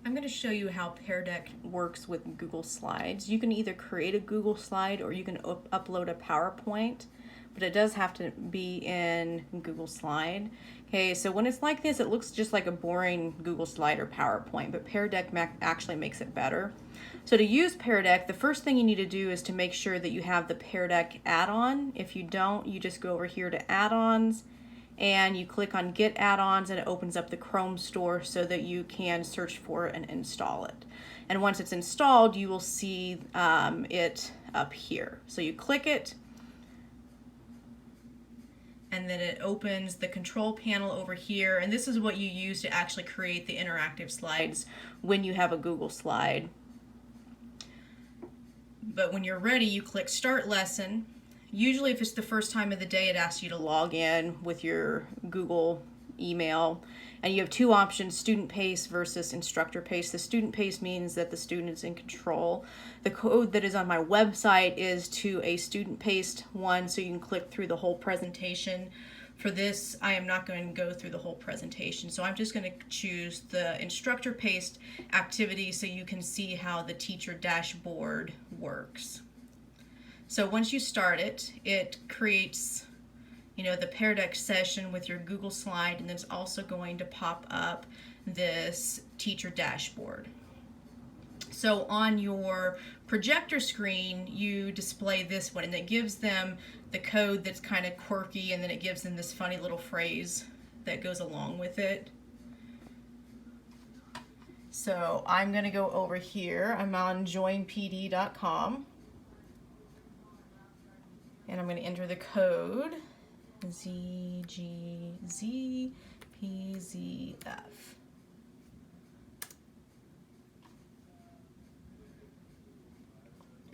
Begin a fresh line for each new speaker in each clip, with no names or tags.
I'm going to show you how Pear Deck works with Google Slides. You can either create a Google slide or you can upload a PowerPoint, but it does have to be in Google Slide. Okay, so when it's like this, it looks just like a boring Google slide or PowerPoint, but Pear Deck actually makes it better. So to use Pear Deck, the first thing you need to do is to make sure that you have the Pear Deck add-on. If you don't, you just go over here to add-ons and you click on Get Add-ons, and it opens up the Chrome store so that you can search for it and install it. And once it's installed, you will see it up here. So you click it, and then it opens the control panel over here, and this is what you use to actually create the interactive slides when you have a Google slide. But when you're ready, you click Start Lesson. Usually if it's the first time of the day, it asks you to log in with your Google email. And you have two options, student pace versus instructor pace. The student pace means that the student is in control. The code that is on my website is to a student paced one, so you can click through the whole presentation. For this, I am not going to go through the whole presentation, so I'm just going to choose the instructor paced activity so you can see how the teacher dashboard works. So once you start it, it creates, the Pear Deck session with your Google slide, and then it's also going to pop up this teacher dashboard. So on your projector screen, you display this one, and it gives them the code that's kind of quirky, and then it gives them this funny little phrase that goes along with it. So I'm going to go over here. I'm on joinpd.com. And I'm going to enter the code ZGZPZF.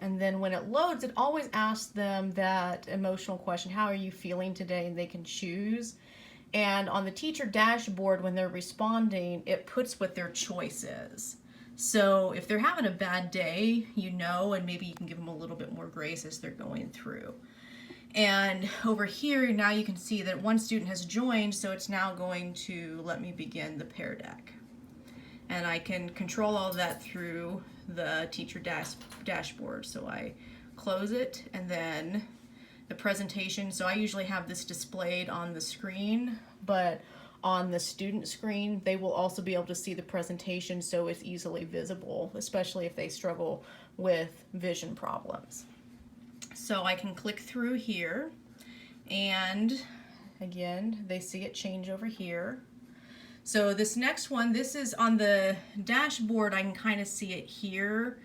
And then when it loads, it always asks them that emotional question, how are you feeling today? And they can choose. And on the teacher dashboard, when they're responding, it puts what their choice is. So if they're having a bad day, and maybe you can give them a little bit more grace as they're going through. And over here, now you can see that one student has joined, so it's now going to let me begin the Pear Deck. And I can control all that through the teacher dashboard. So I close it, and then the presentation. So I usually have this displayed on the screen, but on the student screen, they will also be able to see the presentation, so it's easily visible, especially if they struggle with vision problems. So I can click through here, and again, they see it change over here. So this next one, this is on the dashboard. I can kind of see it here,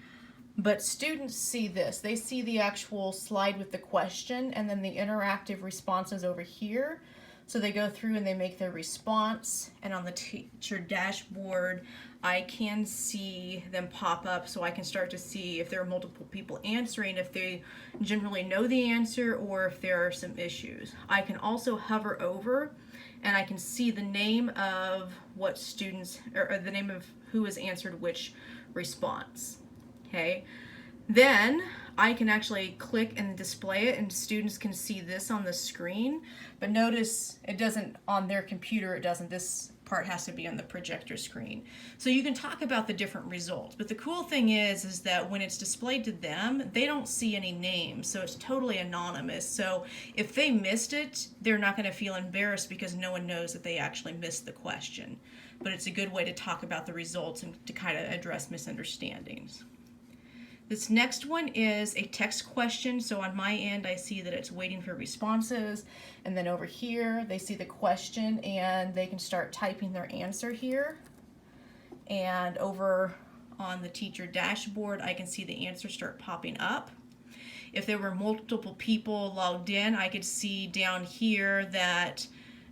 but students see this. They see the actual slide with the question, and then the interactive responses over here. So they go through and they make their response, and on the teacher dashboard, I can see them pop up, so I can start to see if there are multiple people answering, if they generally know the answer, or if there are some issues. I can also hover over, and I can see the name of what students, or the name of who has answered which response. Okay. Then I can actually click and display it, and students can see this on the screen, but notice it doesn't on their computer, it doesn't. This part has to be on the projector screen. So you can talk about the different results, but the cool thing is that when it's displayed to them, they don't see any names, so it's totally anonymous. So if they missed it, they're not going to feel embarrassed because no one knows that they actually missed the question. But it's a good way to talk about the results and to kind of address misunderstandings. This next one is a text question. So on my end, I see that it's waiting for responses. And then over here, they see the question and they can start typing their answer here. And over on the teacher dashboard, I can see the answer start popping up. If there were multiple people logged in, I could see down here that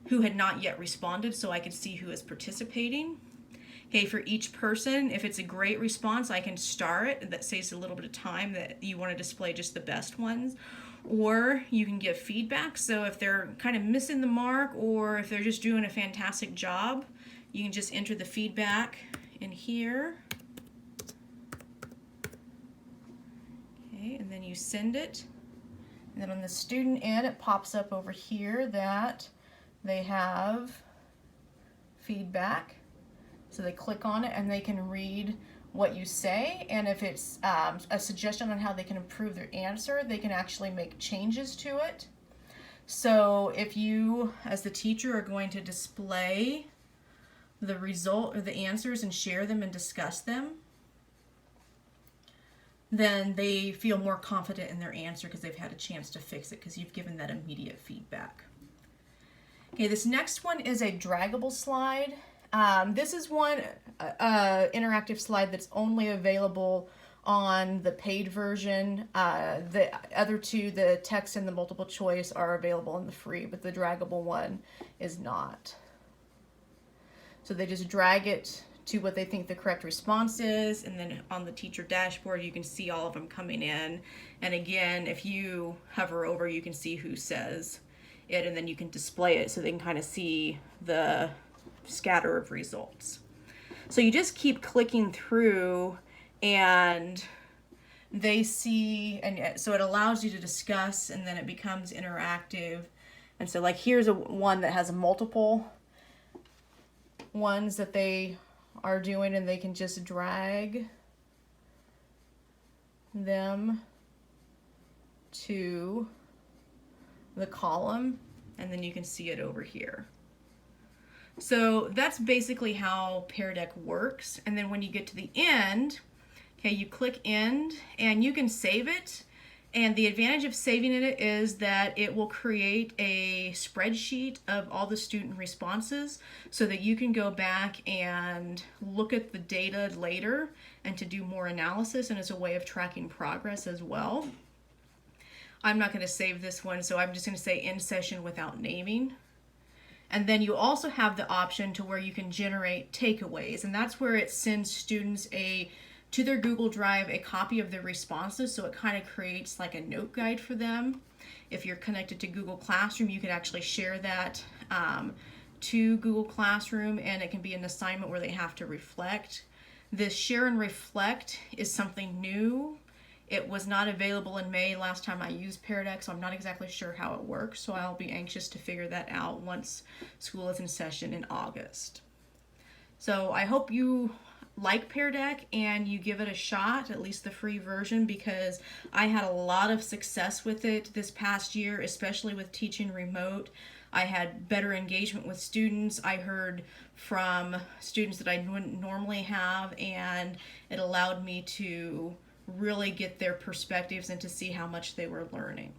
who had not yet responded, so I could see who is participating. Okay, for each person, if it's a great response, I can star it. That saves a little bit of time that you want to display just the best ones. Or you can give feedback. So if they're kind of missing the mark, or if they're just doing a fantastic job, you can just enter the feedback in here. Okay, and then you send it. And then on the student end, it pops up over here that they have feedback. So they click on it and they can read what you say, and if it's a suggestion on how they can improve their answer, they can actually make changes to it. So if you, as the teacher, are going to display the result or the answers and share them and discuss them, then they feel more confident in their answer because they've had a chance to fix it because you've given that immediate feedback. Okay, this next one is a draggable slide. This is one interactive slide that's only available on the paid version. The other two, the text and the multiple choice, are available in the free, but the draggable one is not. So they just drag it to what they think the correct response is, and then on the teacher dashboard you can see all of them coming in. And again, if you hover over, you can see who says it, and then you can display it so they can kind of see the scatter of results. So you just keep clicking through and they see, and so it allows you to discuss, and then it becomes interactive. And so like here's one that has multiple ones that they are doing, and they can just drag them to the column, and then you can see it over here. So that's basically how Pear Deck works. And then when you get to the end, okay, you click end and you can save it. And the advantage of saving it is that it will create a spreadsheet of all the student responses so that you can go back and look at the data later and to do more analysis, and as a way of tracking progress as well. I'm not going to save this one, so I'm just going to say end session without naming. And then you also have the option to where you can generate takeaways, and that's where it sends students to their Google Drive a copy of their responses, so it kind of creates like a note guide for them. If you're connected to Google Classroom, you could actually share that to Google Classroom, and it can be an assignment where they have to reflect. This share and reflect is something new. It was not available in May last time I used Pear Deck, so I'm not exactly sure how it works, so I'll be anxious to figure that out once school is in session in August. So I hope you like Pear Deck and you give it a shot, at least the free version, because I had a lot of success with it this past year, especially with teaching remote. I had better engagement with students. I heard from students that I wouldn't normally have, and it allowed me to really get their perspectives and to see how much they were learning.